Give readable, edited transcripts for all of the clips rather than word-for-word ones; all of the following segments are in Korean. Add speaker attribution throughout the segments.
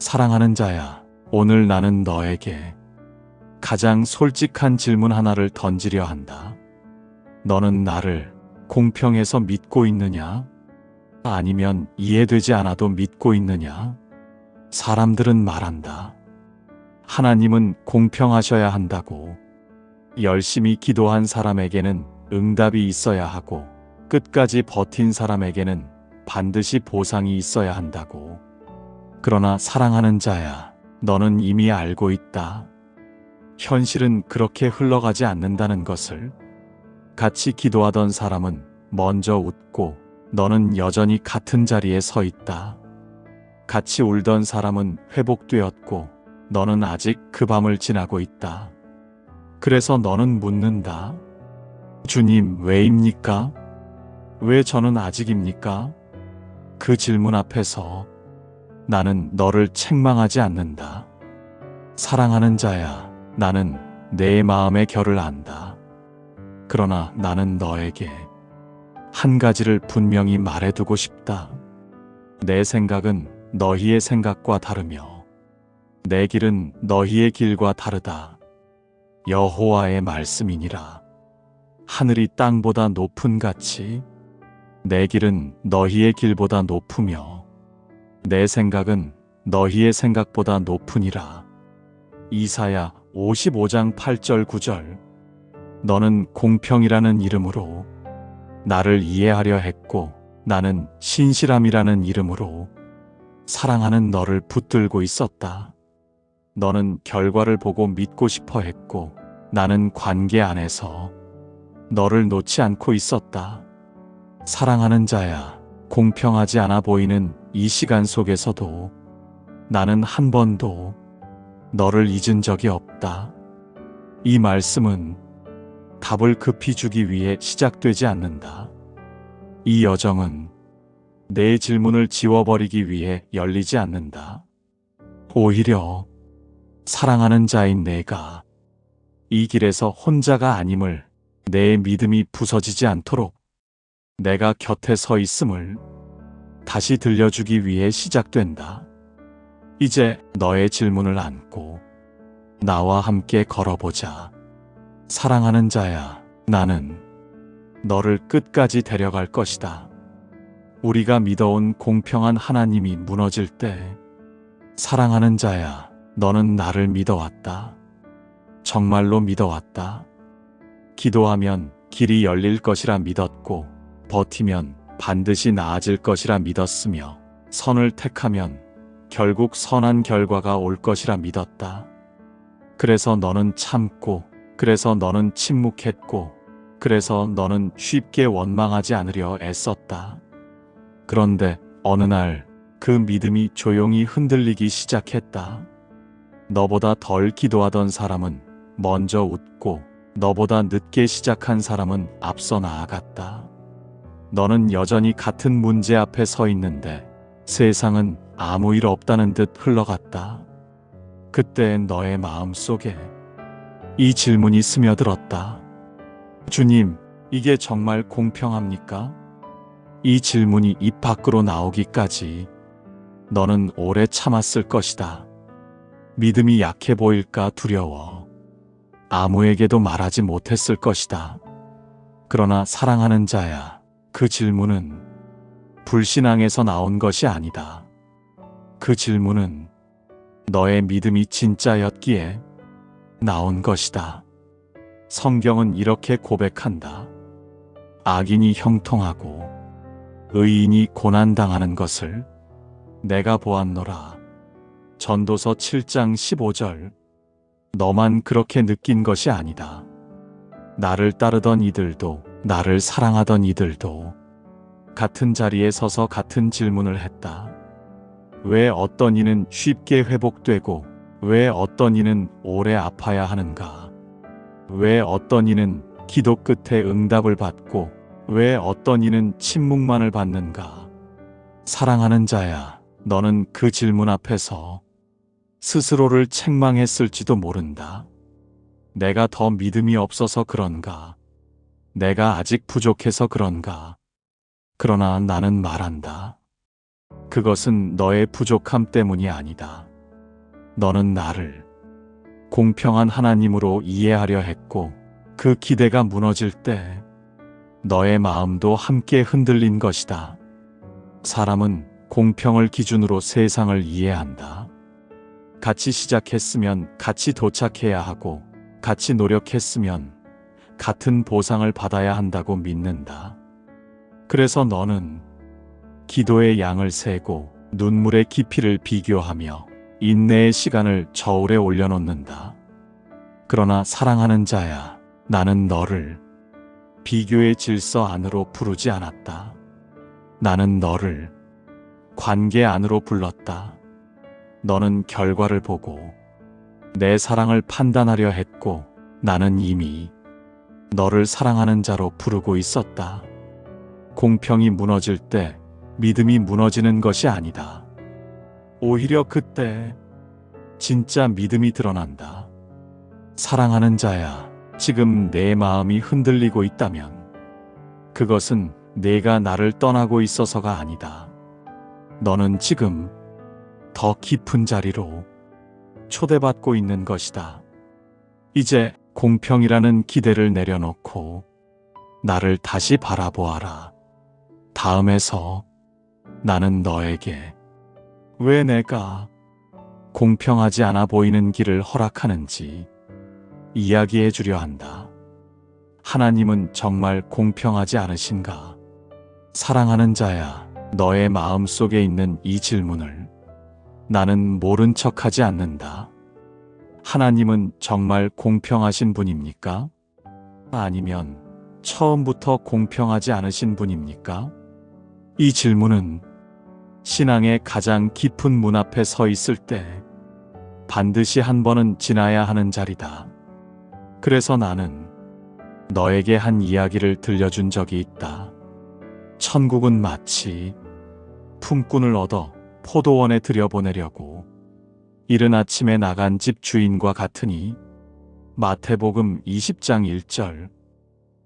Speaker 1: 사랑하는 자야, 오늘 나는 너에게 가장 솔직한 질문 하나를 던지려 한다. 너는 나를 공평해서 믿고 있느냐? 아니면 이해되지 않아도 믿고 있느냐? 사람들은 말한다. 하나님은 공평하셔야 한다고. 열심히 기도한 사람에게는 응답이 있어야 하고, 끝까지 버틴 사람에게는 반드시 보상이 있어야 한다고. 그러나 사랑하는 자야, 너는 이미 알고 있다. 현실은 그렇게 흘러가지 않는다는 것을. 같이 기도하던 사람은 먼저 웃고 너는 여전히 같은 자리에 서 있다. 같이 울던 사람은 회복되었고 너는 아직 그 밤을 지나고 있다. 그래서 너는 묻는다. 주님, 왜입니까? 왜 저는 아직입니까? 그 질문 앞에서 나는 너를 책망하지 않는다. 사랑하는 자야, 나는 내 마음의 결을 안다. 그러나 나는 너에게 한 가지를 분명히 말해두고 싶다. 내 생각은 너희의 생각과 다르며 내 길은 너희의 길과 다르다. 여호와의 말씀이니라. 하늘이 땅보다 높은 같이 내 길은 너희의 길보다 높으며 내 생각은 너희의 생각보다 높으니라. 이사야 55장 8절 9절. 너는 공평이라는 이름으로 나를 이해하려 했고 나는 신실함이라는 이름으로 사랑하는 너를 붙들고 있었다. 너는 결과를 보고 믿고 싶어 했고 나는 관계 안에서 너를 놓지 않고 있었다. 사랑하는 자야, 공평하지 않아 보이는 이 시간 속에서도 나는 한 번도 너를 잊은 적이 없다. 이 말씀은 답을 급히 주기 위해 시작되지 않는다. 이 여정은 내 질문을 지워버리기 위해 열리지 않는다. 오히려 사랑하는 자인 내가 이 길에서 혼자가 아님을, 내 믿음이 부서지지 않도록 내가 곁에 서 있음을 다시 들려주기 위해 시작된다. 이제 너의 질문을 안고 나와 함께 걸어보자. 사랑하는 자야, 나는 너를 끝까지 데려갈 것이다. 우리가 믿어온 공평한 하나님이 무너질 때, 사랑하는 자야, 너는 나를 믿어왔다. 정말로 믿어왔다. 기도하면 길이 열릴 것이라 믿었고, 버티면 반드시 나아질 것이라 믿었으며, 선을 택하면 결국 선한 결과가 올 것이라 믿었다. 그래서 너는 참고, 그래서 너는 침묵했고, 그래서 너는 쉽게 원망하지 않으려 애썼다. 그런데 어느 날 그 믿음이 조용히 흔들리기 시작했다. 너보다 덜 기도하던 사람은 먼저 웃고 너보다 늦게 시작한 사람은 앞서 나아갔다. 너는 여전히 같은 문제 앞에 서 있는데 세상은 아무 일 없다는 듯 흘러갔다. 그때 너의 마음 속에 이 질문이 스며들었다. 주님, 이게 정말 공평합니까? 이 질문이 입 밖으로 나오기까지 너는 오래 참았을 것이다. 믿음이 약해 보일까 두려워 아무에게도 말하지 못했을 것이다. 그러나 사랑하는 자야, 그 질문은 불신앙에서 나온 것이 아니다. 그 질문은 너의 믿음이 진짜였기에 나온 것이다. 성경은 이렇게 고백한다. 악인이 형통하고 의인이 고난당하는 것을 내가 보았노라. 전도서 7장 15절. 너만 그렇게 느낀 것이 아니다. 나를 따르던 이들도, 나를 사랑하던 이들도 같은 자리에 서서 같은 질문을 했다. 왜 어떤 이는 쉽게 회복되고 왜 어떤 이는 오래 아파야 하는가? 왜 어떤 이는 기도 끝에 응답을 받고 왜 어떤 이는 침묵만을 받는가? 사랑하는 자야, 너는 그 질문 앞에서 스스로를 책망했을지도 모른다. 내가 더 믿음이 없어서 그런가? 내가 아직 부족해서 그런가? 그러나 나는 말한다. 그것은 너의 부족함 때문이 아니다. 너는 나를 공평한 하나님으로 이해하려 했고, 그 기대가 무너질 때 너의 마음도 함께 흔들린 것이다. 사람은 공평을 기준으로 세상을 이해한다. 같이 시작했으면 같이 도착해야 하고, 같이 노력했으면 같은 보상을 받아야 한다고 믿는다. 그래서 너는 기도의 양을 세고 눈물의 깊이를 비교하며 인내의 시간을 저울에 올려놓는다. 그러나 사랑하는 자야, 나는 너를 비교의 질서 안으로 부르지 않았다. 나는 너를 관계 안으로 불렀다. 너는 결과를 보고 내 사랑을 판단하려 했고, 나는 이미 너를 사랑하는 자로 부르고 있었다. 공평이 무너질 때 믿음이 무너지는 것이 아니다. 오히려 그때 진짜 믿음이 드러난다. 사랑하는 자야, 지금 내 마음이 흔들리고 있다면 그것은 내가 나를 떠나고 있어서가 아니다. 너는 지금 더 깊은 자리로 초대받고 있는 것이다. 이제 공평이라는 기대를 내려놓고 나를 다시 바라보아라. 다음에서 나는 너에게 왜 내가 공평하지 않아 보이는 길을 허락하는지 이야기해 주려 한다. 하나님은 정말 공평하지 않으신가? 사랑하는 자야, 너의 마음 속에 있는 이 질문을 나는 모른 척하지 않는다. 하나님은 정말 공평하신 분입니까? 아니면 처음부터 공평하지 않으신 분입니까? 이 질문은 신앙의 가장 깊은 문 앞에 서 있을 때 반드시 한 번은 지나야 하는 자리다. 그래서 나는 너에게 한 이야기를 들려준 적이 있다. 천국은 마치 품꾼을 얻어 포도원에 들여보내려고 이른 아침에 나간 집 주인과 같으니, 마태복음 20장 1절.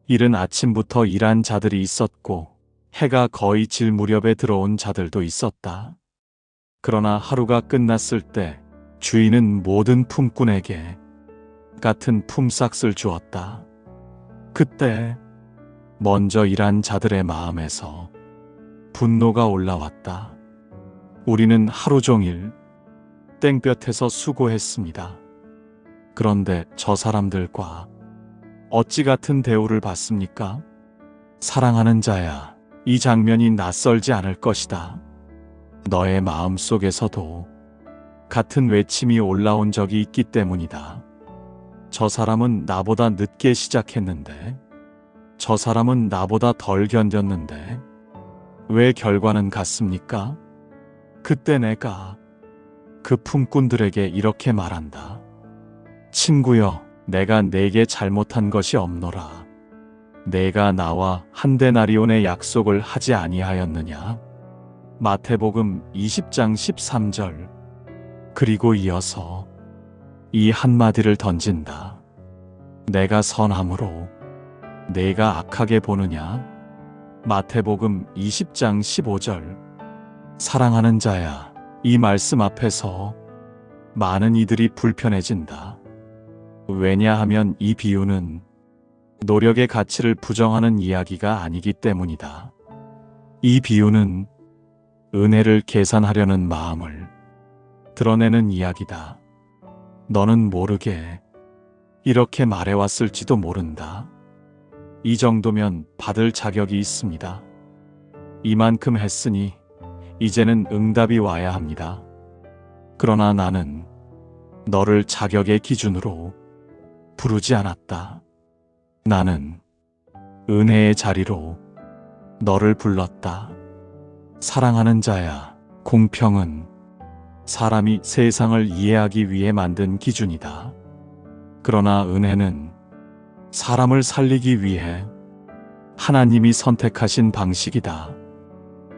Speaker 1: 이른 아침부터 일한 자들이 있었고 해가 거의 질 무렵에 들어온 자들도 있었다. 그러나 하루가 끝났을 때 주인은 모든 품꾼에게 같은 품삯을 주었다. 그때 먼저 일한 자들의 마음에서 분노가 올라왔다. 우리는 하루 종일 땡볕에서 수고했습니다. 그런데 저 사람들과 어찌 같은 대우를 받습니까? 사랑하는 자야, 이 장면이 낯설지 않을 것이다. 너의 마음 속에서도 같은 외침이 올라온 적이 있기 때문이다. 저 사람은 나보다 늦게 시작했는데, 저 사람은 나보다 덜 견뎠는데 왜 결과는 같습니까? 그때 내가 그 품꾼들에게 이렇게 말한다. 친구여, 내가 내게 잘못한 것이 없노라. 내가 나와 한 데나리온의 약속을 하지 아니하였느냐? 마태복음 20장 13절. 그리고 이어서 이 한마디를 던진다. 내가 선함으로 내가 악하게 보느냐? 마태복음 20장 15절. 사랑하는 자야, 이 말씀 앞에서 많은 이들이 불편해진다. 왜냐하면 이 비유는 노력의 가치를 부정하는 이야기가 아니기 때문이다. 이 비유는 은혜를 계산하려는 마음을 드러내는 이야기다. 너는 모르게 이렇게 말해왔을지도 모른다. 이 정도면 받을 자격이 있습니다. 이만큼 했으니 이제는 응답이 와야 합니다. 그러나 나는 너를 자격의 기준으로 부르지 않았다. 나는 은혜의 자리로 너를 불렀다. 사랑하는 자야, 공평은 사람이 세상을 이해하기 위해 만든 기준이다. 그러나 은혜는 사람을 살리기 위해 하나님이 선택하신 방식이다.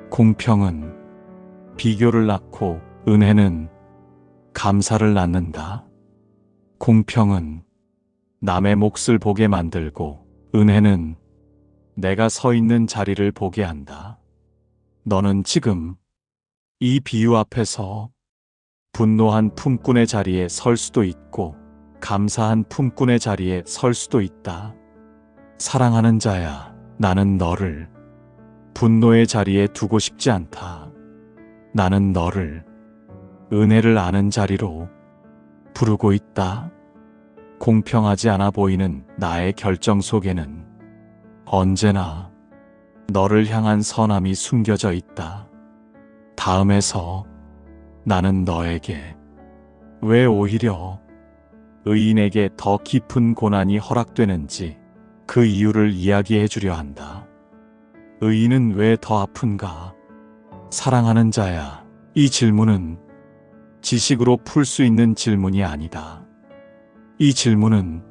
Speaker 1: 공평은 비교를 낳고 은혜는 감사를 낳는다. 공평은 남의 몫을 보게 만들고 은혜는 내가 서 있는 자리를 보게 한다. 너는 지금 이 비유 앞에서 분노한 품꾼의 자리에 설 수도 있고 감사한 품꾼의 자리에 설 수도 있다. 사랑하는 자야, 나는 너를 분노의 자리에 두고 싶지 않다. 나는 너를 은혜를 아는 자리로 부르고 있다. 공평하지 않아 보이는 나의 결정 속에는 언제나 너를 향한 선함이 숨겨져 있다. 다음에서 나는 너에게 왜 오히려 의인에게 더 깊은 고난이 허락되는지 그 이유를 이야기해 주려 한다. 의인은 왜 더 아픈가? 사랑하는 자야, 이 질문은 지식으로 풀 수 있는 질문이 아니다. 이 질문은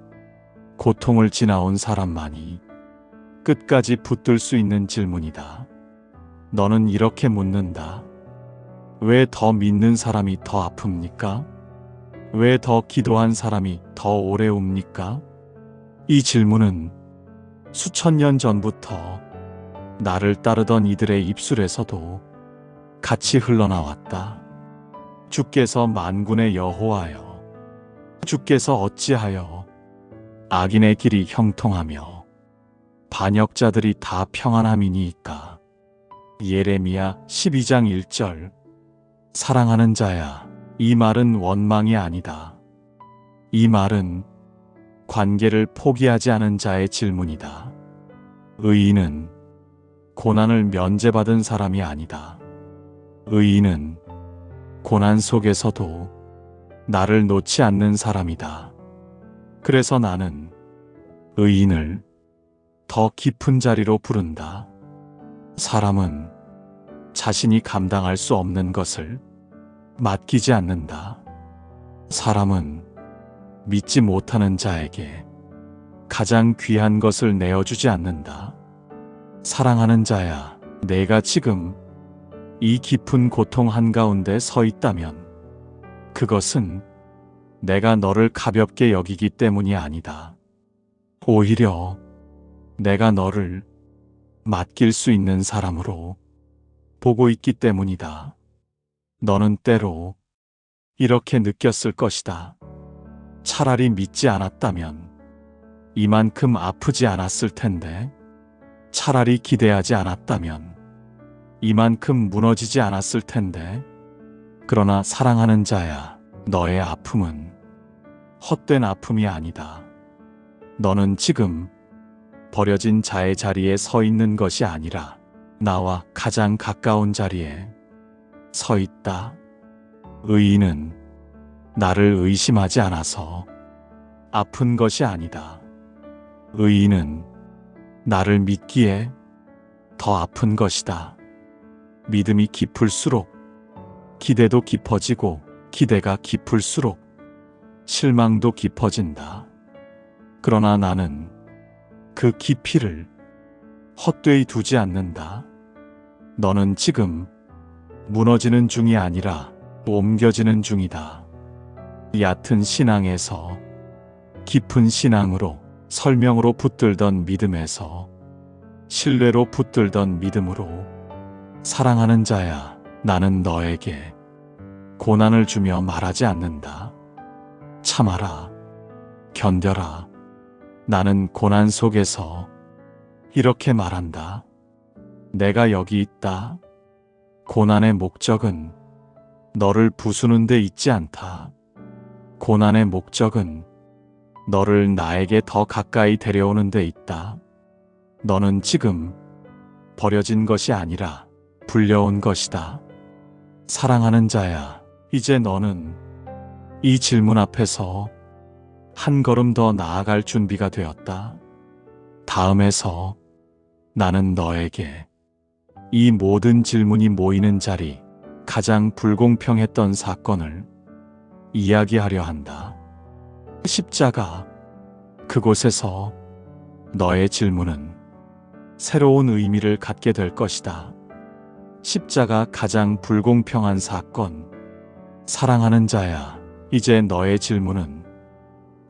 Speaker 1: 고통을 지나온 사람만이 끝까지 붙들 수 있는 질문이다. 너는 이렇게 묻는다. 왜 더 믿는 사람이 더 아픕니까? 왜 더 기도한 사람이 더 오래 웁니까? 이 질문은 수천 년 전부터 나를 따르던 이들의 입술에서도 같이 흘러나왔다. 주께서 만군의 여호와여, 주께서 어찌하여 악인의 길이 형통하며 반역자들이 다 평안함이니이까. 예레미야 12장 1절. 사랑하는 자야, 이 말은 원망이 아니다. 이 말은 관계를 포기하지 않은 자의 질문이다. 의인은 고난을 면제받은 사람이 아니다. 의인은 고난 속에서도 나를 놓지 않는 사람이다. 그래서 나는 의인을 더 깊은 자리로 부른다. 사람은 자신이 감당할 수 없는 것을 맡기지 않는다. 사람은 믿지 못하는 자에게 가장 귀한 것을 내어주지 않는다. 사랑하는 자야, 내가 지금 이 깊은 고통 한가운데 서 있다면 그것은 내가 너를 가볍게 여기기 때문이 아니다. 오히려 내가 너를 맡길 수 있는 사람으로 보고 있기 때문이다. 너는 때로 이렇게 느꼈을 것이다. 차라리 믿지 않았다면 이만큼 아프지 않았을 텐데, 차라리 기대하지 않았다면 이만큼 무너지지 않았을 텐데. 그러나 사랑하는 자야, 너의 아픔은 헛된 아픔이 아니다. 너는 지금 버려진 자의 자리에 서 있는 것이 아니라 나와 가장 가까운 자리에 서 있다. 의인은 나를 의심하지 않아서 아픈 것이 아니다. 의인은 나를 믿기에 더 아픈 것이다. 믿음이 깊을수록 기대도 깊어지고, 기대가 깊을수록 실망도 깊어진다. 그러나 나는 그 깊이를 헛되이 두지 않는다. 너는 지금 무너지는 중이 아니라 옮겨지는 중이다. 얕은 신앙에서 깊은 신앙으로, 설명으로 붙들던 믿음에서 신뢰로 붙들던 믿음으로. 사랑하는 자야, 나는 너에게 고난을 주며 말하지 않는다. 참아라, 견뎌라. 나는 고난 속에서 이렇게 말한다. 내가 여기 있다. 고난의 목적은 너를 부수는 데 있지 않다. 고난의 목적은 너를 나에게 더 가까이 데려오는 데 있다. 너는 지금 버려진 것이 아니라 불려온 것이다. 사랑하는 자야, 이제 너는 이 질문 앞에서 한 걸음 더 나아갈 준비가 되었다. 다음에서 나는 너에게 이 모든 질문이 모이는 자리, 가장 불공평했던 사건을 이야기하려 한다. 십자가, 그곳에서 너의 질문은 새로운 의미를 갖게 될 것이다. 십자가, 가장 불공평한 사건. 사랑하는 자야, 이제 너의 질문은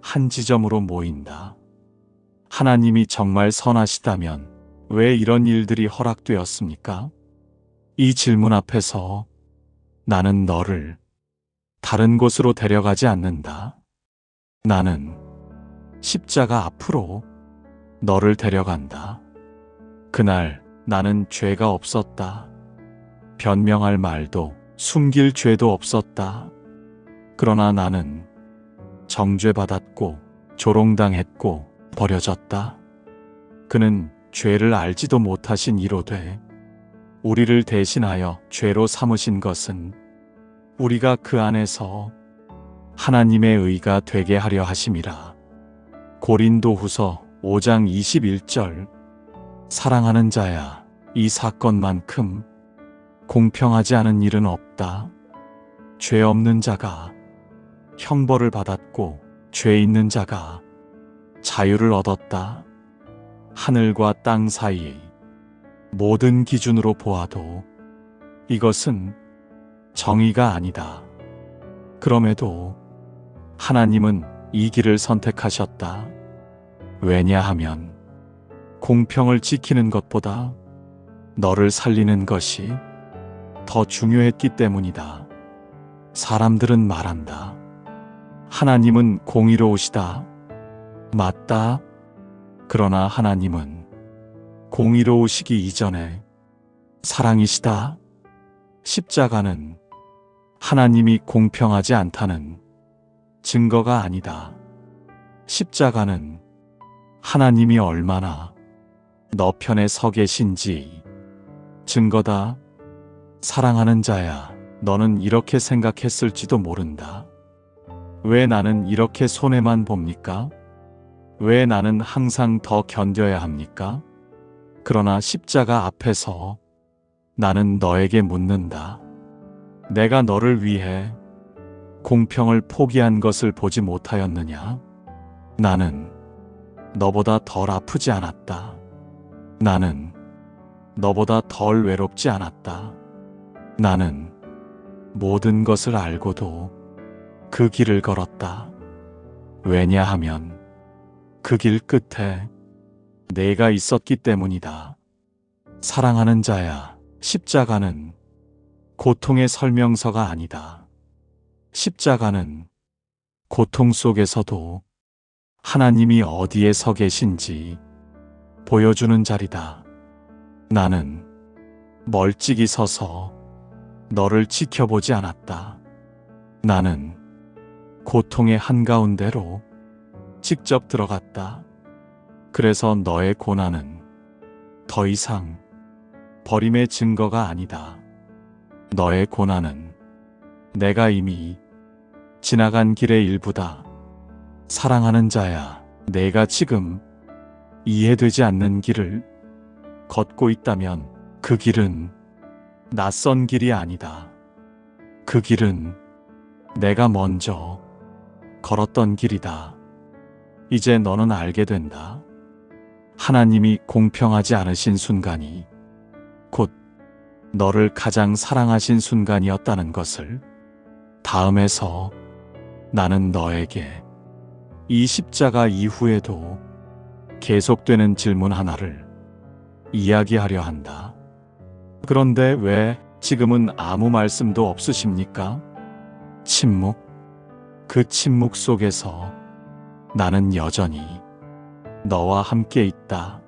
Speaker 1: 한 지점으로 모인다. 하나님이 정말 선하시다면 왜 이런 일들이 허락되었습니까? 이 질문 앞에서 나는 너를 다른 곳으로 데려가지 않는다. 나는 십자가 앞으로 너를 데려간다. 그날 나는 죄가 없었다. 변명할 말도 숨길 죄도 없었다. 그러나 나는 정죄받았고 조롱당했고 버려졌다. 그는 죄를 알지도 못하신 이로되 우리를 대신하여 죄로 삼으신 것은 우리가 그 안에서 하나님의 의가 되게 하려 하심이라. 고린도후서 5장 21절. 사랑하는 자야, 이 사건만큼 공평하지 않은 일은 없다. 죄 없는 자가 형벌을 받았고 죄 있는 자가 자유를 얻었다. 하늘과 땅 사이 모든 기준으로 보아도 이것은 정의가 아니다. 그럼에도 하나님은 이 길을 선택하셨다. 왜냐하면 공평을 지키는 것보다 너를 살리는 것이 더 중요했기 때문이다. 사람들은 말한다. 하나님은 공의로우시다. 맞다. 그러나 하나님은 공의로우시기 이전에 사랑이시다. 십자가는 하나님이 공평하지 않다는 증거가 아니다. 십자가는 하나님이 얼마나 너 편에 서 계신지 증거다. 사랑하는 자야, 너는 이렇게 생각했을지도 모른다. 왜 나는 이렇게 손해만 봅니까? 왜 나는 항상 더 견뎌야 합니까? 그러나 십자가 앞에서 나는 너에게 묻는다. 내가 너를 위해 공평을 포기한 것을 보지 못하였느냐? 나는 너보다 덜 아프지 않았다. 나는 너보다 덜 외롭지 않았다. 나는 모든 것을 알고도 그 길을 걸었다. 왜냐하면 그 길 끝에 내가 있었기 때문이다. 사랑하는 자야, 십자가는 고통의 설명서가 아니다. 십자가는 고통 속에서도 하나님이 어디에 서 계신지 보여주는 자리다. 나는 멀찍이 서서 너를 지켜보지 않았다. 나는 고통의 한가운데로 직접 들어갔다. 그래서 너의 고난은 더 이상 버림의 증거가 아니다. 너의 고난은 내가 이미 지나간 길의 일부다. 사랑하는 자야, 내가 지금 이해되지 않는 길을 걷고 있다면 그 길은 낯선 길이 아니다. 그 길은 내가 먼저 걸었던 길이다. 이제 너는 알게 된다. 하나님이 공평하지 않으신 순간이 곧 너를 가장 사랑하신 순간이었다는 것을. 다음에서 나는 너에게 이 십자가 이후에도 계속되는 질문 하나를 이야기하려 한다. 그런데 왜 지금은 아무 말씀도 없으십니까? 침묵. 그 침묵 속에서 나는 여전히 너와 함께 있다.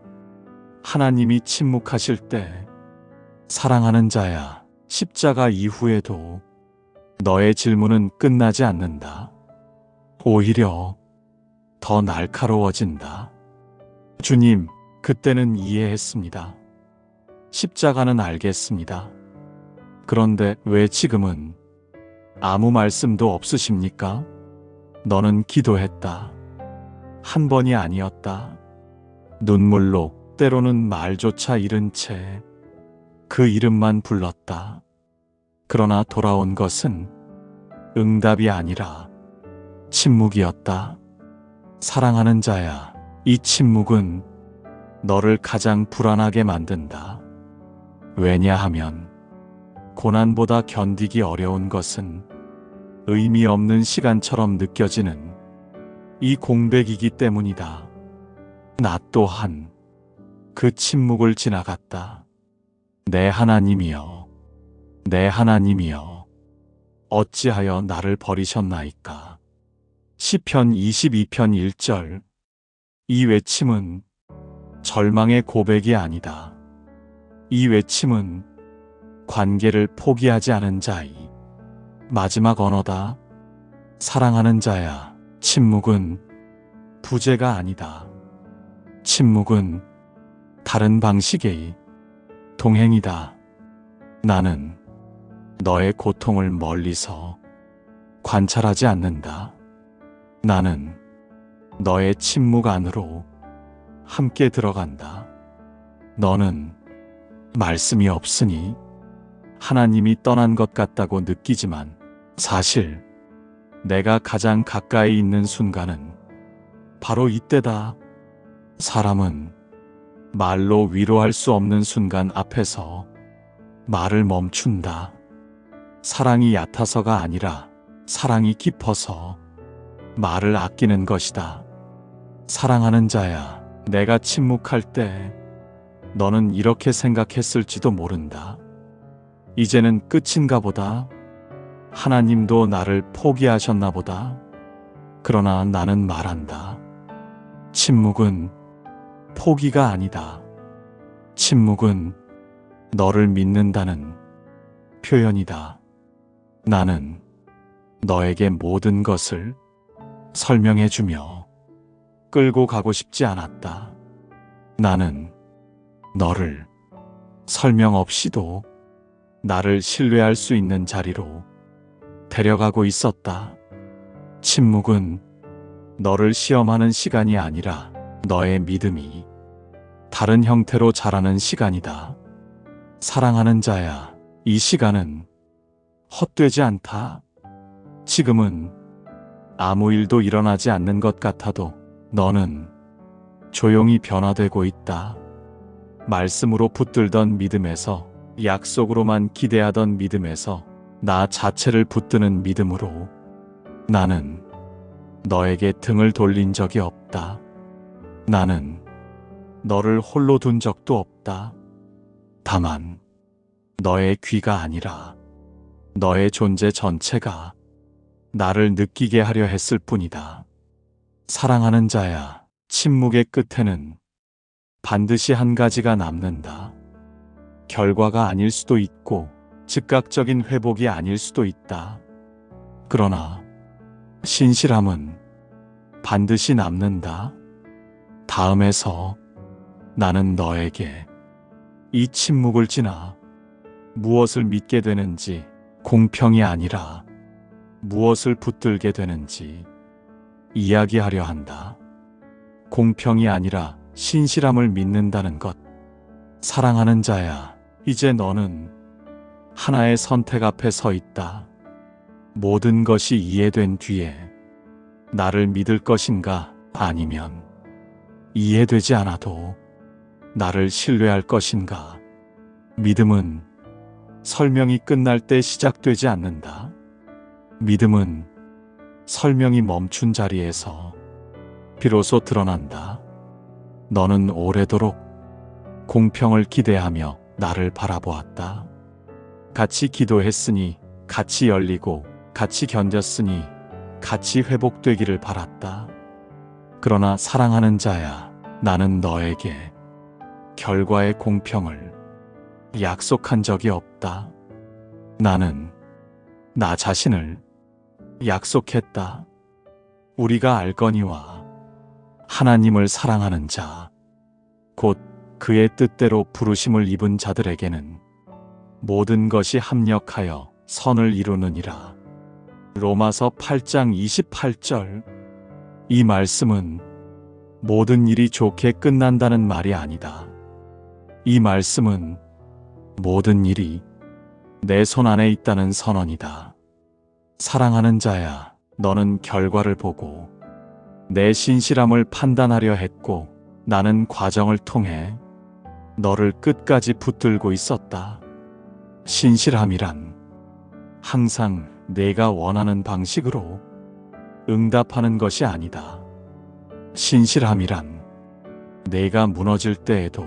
Speaker 1: 하나님이 침묵하실 때, 사랑하는 자야, 십자가 이후에도 너의 질문은 끝나지 않는다. 오히려 더 날카로워진다. 주님, 그때는 이해했습니다. 십자가는 알겠습니다. 그런데 왜 지금은 아무 말씀도 없으십니까? 너는 기도했다. 한 번이 아니었다. 눈물로, 때로는 말조차 잃은 채 그 이름만 불렀다. 그러나 돌아온 것은 응답이 아니라 침묵이었다. 사랑하는 자야, 이 침묵은 너를 가장 불안하게 만든다. 왜냐하면 고난보다 견디기 어려운 것은 의미 없는 시간처럼 느껴지는 이 공백이기 때문이다. 나 또한 그 침묵을 지나갔다. 내 하나님이여, 내 하나님이여, 어찌하여 나를 버리셨나이까. 시편 22편 1절. 이 외침은 절망의 고백이 아니다. 이 외침은 관계를 포기하지 않은 자의 마지막 언어다. 사랑하는 자야, 침묵은 부재가 아니다. 침묵은 다른 방식의 동행이다. 나는 너의 고통을 멀리서 관찰하지 않는다. 나는 너의 침묵 안으로 함께 들어간다. 너는 말씀이 없으니 하나님이 떠난 것 같다고 느끼지만 사실 내가 가장 가까이 있는 순간은 바로 이때다. 사람은 말로 위로할 수 없는 순간 앞에서 말을 멈춘다. 사랑이 얕아서가 아니라 사랑이 깊어서 말을 아끼는 것이다. 사랑하는 자야, 내가 침묵할 때 너는 이렇게 생각했을지도 모른다. 이제는 끝인가 보다. 하나님도 나를 포기하셨나 보다. 그러나 나는 말한다. 침묵은 포기가 아니다. 침묵은 너를 믿는다는 표현이다. 나는 너에게 모든 것을 설명해주며 끌고 가고 싶지 않았다. 나는 너를 설명 없이도 나를 신뢰할 수 있는 자리로 데려가고 있었다. 침묵은 너를 시험하는 시간이 아니라 너의 믿음이 다른 형태로 자라는 시간이다. 사랑하는 자야, 이 시간은 헛되지 않다. 지금은 아무 일도 일어나지 않는 것 같아도 너는 조용히 변화되고 있다. 말씀으로 붙들던 믿음에서, 약속으로만 기대하던 믿음에서 나 자체를 붙드는 믿음으로 나는 너에게 등을 돌린 적이 없다. 나는 너를 홀로 둔 적도 없다. 다만 너의 귀가 아니라 너의 존재 전체가 나를 느끼게 하려 했을 뿐이다. 사랑하는 자야, 침묵의 끝에는 반드시 한 가지가 남는다. 결과가 아닐 수도 있고 즉각적인 회복이 아닐 수도 있다. 그러나 신실함은 반드시 남는다. 다음에서 나는 너에게 이 침묵을 지나 무엇을 믿게 되는지, 공평이 아니라 무엇을 붙들게 되는지 이야기하려 한다. 공평이 아니라 신실함을 믿는다는 것. 사랑하는 자야, 이제 너는 하나의 선택 앞에 서 있다. 모든 것이 이해된 뒤에 나를 믿을 것인가, 아니면 이해되지 않아도 나를 신뢰할 것인가. 믿음은 설명이 끝날 때 시작되지 않는다. 믿음은 설명이 멈춘 자리에서 비로소 드러난다. 너는 오래도록 공평을 기대하며 나를 바라보았다. 같이 기도했으니, 같이 열리고, 같이 견뎠으니, 같이 회복되기를 바랐다. 그러나 사랑하는 자야, 나는 너에게 결과의 공평을 약속한 적이 없다. 나는 나 자신을 약속했다. 우리가 알거니와 하나님을 사랑하는 자, 곧 그의 뜻대로 부르심을 입은 자들에게는 모든 것이 합력하여 선을 이루느니라. 로마서 8장 28절. 이 말씀은 모든 일이 좋게 끝난다는 말이 아니다. 이 말씀은 모든 일이 내 손 안에 있다는 선언이다. 사랑하는 자야, 너는 결과를 보고 내 신실함을 판단하려 했고, 나는 과정을 통해 너를 끝까지 붙들고 있었다. 신실함이란 항상 내가 원하는 방식으로 응답하는 것이 아니다. 신실함이란 내가 무너질 때에도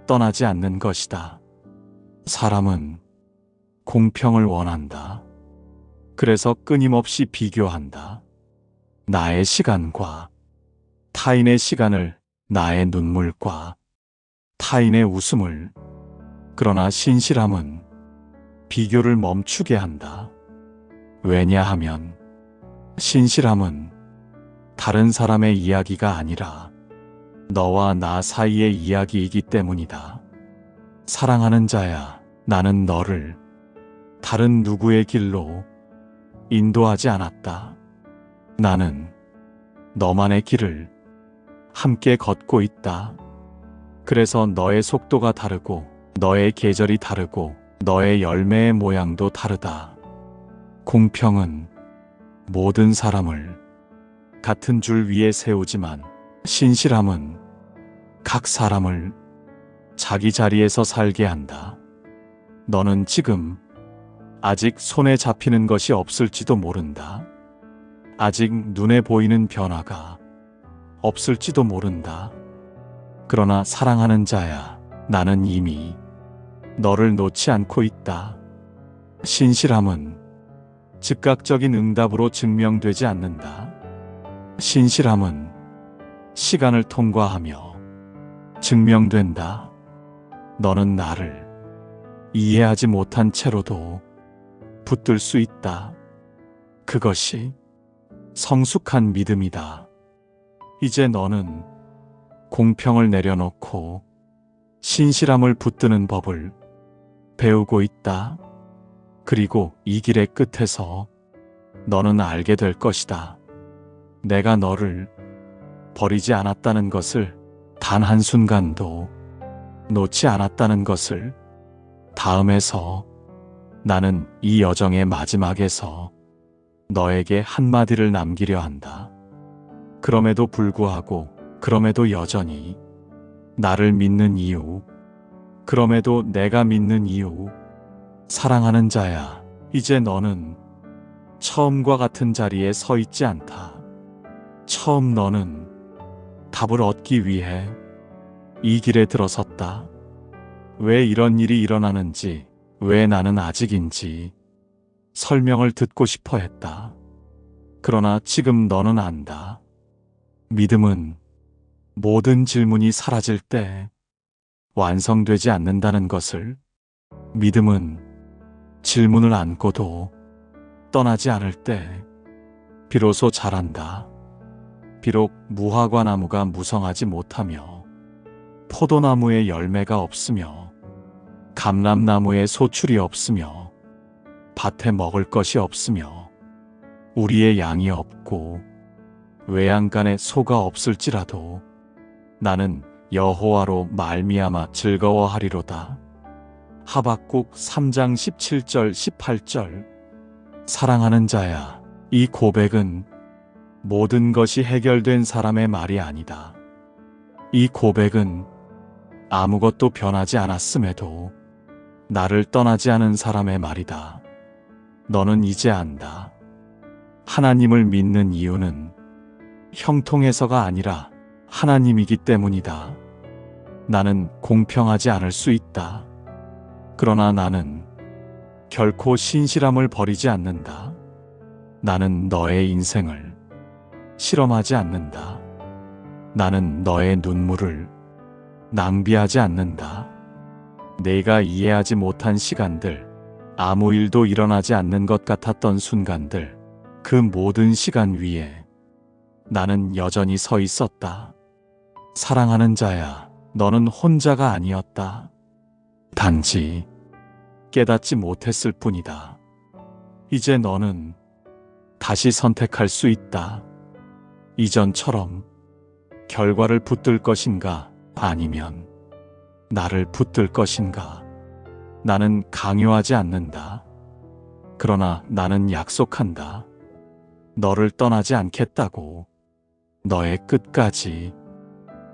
Speaker 1: 떠나지 않는 것이다. 사람은 공평을 원한다. 그래서 끊임없이 비교한다. 나의 시간과 타인의 시간을, 나의 눈물과 타인의 웃음을. 그러나 신실함은 비교를 멈추게 한다. 왜냐하면 신실함은 다른 사람의 이야기가 아니라 너와 나 사이의 이야기이기 때문이다. 사랑하는 자야, 나는 너를 다른 누구의 길로 인도하지 않았다. 나는 너만의 길을 함께 걷고 있다. 그래서 너의 속도가 다르고, 너의 계절이 다르고, 너의 열매의 모양도 다르다. 공평은 모든 사람을 같은 줄 위에 세우지만, 신실함은 각 사람을 자기 자리에서 살게 한다. 너는 지금 아직 손에 잡히는 것이 없을지도 모른다. 아직 눈에 보이는 변화가 없을지도 모른다. 그러나 사랑하는 자야, 나는 이미 너를 놓지 않고 있다. 신실함은 즉각적인 응답으로 증명되지 않는다. 신실함은 시간을 통과하며 증명된다. 너는 나를 이해하지 못한 채로도 붙들 수 있다. 그것이 성숙한 믿음이다. 이제 너는 공평을 내려놓고 신실함을 붙드는 법을 배우고 있다. 그리고 이 길의 끝에서 너는 알게 될 것이다. 내가 너를 버리지 않았다는 것을, 단 한순간도 놓지 않았다는 것을. 다음에서 나는 이 여정의 마지막에서 너에게 한마디를 남기려 한다. 그럼에도 불구하고, 그럼에도 여전히 나를 믿는 이유, 그럼에도 내가 믿는 이유. 사랑하는 자야, 이제 너는 처음과 같은 자리에 서 있지 않다. 처음 너는 답을 얻기 위해 이 길에 들어섰다. 왜 이런 일이 일어나는지, 왜 나는 아직인지 설명을 듣고 싶어 했다. 그러나 지금 너는 안다. 믿음은 모든 질문이 사라질 때 완성되지 않는다는 것을. 믿음은 질문을 안고도 떠나지 않을 때 비로소 자란다. 비록 무화과 나무가 무성하지 못하며 포도나무에 열매가 없으며 감람나무에 소출이 없으며 밭에 먹을 것이 없으며 우리의 양이 없고 외양간에 소가 없을지라도 나는 여호와로 말미암아 즐거워하리로다. 하박국 3장 17절 18절. 사랑하는 자야, 이 고백은 모든 것이 해결된 사람의 말이 아니다. 이 고백은 아무것도 변하지 않았음에도 나를 떠나지 않은 사람의 말이다. 너는 이제 안다. 하나님을 믿는 이유는 형통해서가 아니라 하나님이기 때문이다. 나는 공평하지 않을 수 있다. 그러나 나는 결코 신실함을 버리지 않는다. 나는 너의 인생을 실험하지 않는다. 나는 너의 눈물을 낭비하지 않는다. 내가 이해하지 못한 시간들, 아무 일도 일어나지 않는 것 같았던 순간들, 그 모든 시간 위에 나는 여전히 서 있었다. 사랑하는 자야, 너는 혼자가 아니었다. 단지 깨닫지 못했을 뿐이다. 이제 너는 다시 선택할 수 있다. 이전처럼 결과를 붙들 것인가, 아니면 나를 붙들 것인가. 나는 강요하지 않는다. 그러나 나는 약속한다. 너를 떠나지 않겠다고. 너의 끝까지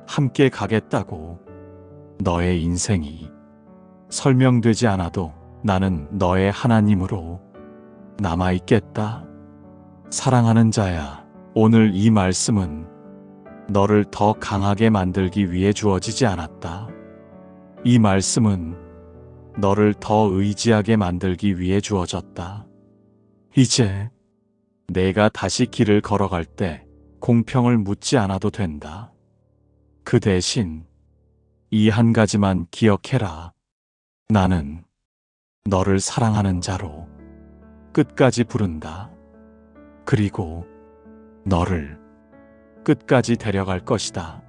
Speaker 1: 함께 가겠다고. 너의 인생이 설명되지 않아도 나는 너의 하나님으로 남아있겠다. 사랑하는 자야, 오늘 이 말씀은 너를 더 강하게 만들기 위해 주어지지 않았다. 이 말씀은 너를 더 의지하게 만들기 위해 주어졌다. 이제 내가 다시 길을 걸어갈 때 공평을 묻지 않아도 된다. 그 대신 이 한 가지만 기억해라. 나는 너를 사랑하는 자로 끝까지 부른다. 그리고 너를 끝까지 데려갈 것이다.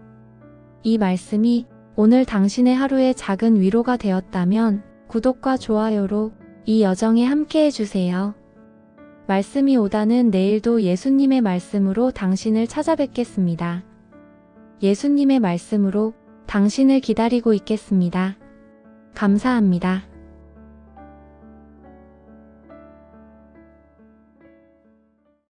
Speaker 2: 이 말씀이 오늘 당신의 하루에 작은 위로가 되었다면 구독과 좋아요로 이 여정에 함께 해주세요. 말씀이 오다는 내일도 예수님의 말씀으로 당신을 찾아뵙겠습니다. 예수님의 말씀으로 당신을 기다리고 있겠습니다. 감사합니다.